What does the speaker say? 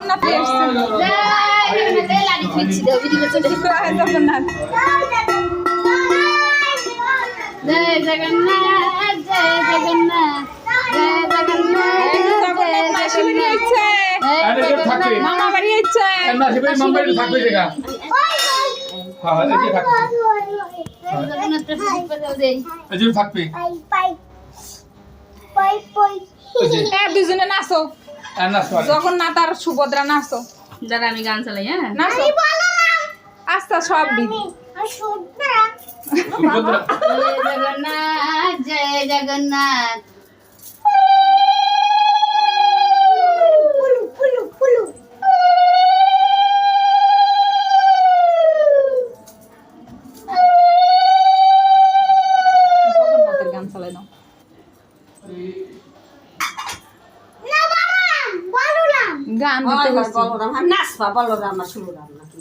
না প্লেস জয় জগন্নাথ জয় জগন্নাথ জয় জগন্নাথ মামা বাড়ি হচ্ছে দুজনে নাচো জগন্নাথ আর সুভদ্রা নাচো। দাদা আমি গান চালাই। হ্যাঁ নাচো আস্তে সব দিদি জয় জগন্নাথ জয় জগন্নাথ জগন্নাথের গান চালাই দাও। গান দিতে হচ্ছে নাচবা বলরাম আর শুনরাম নাকি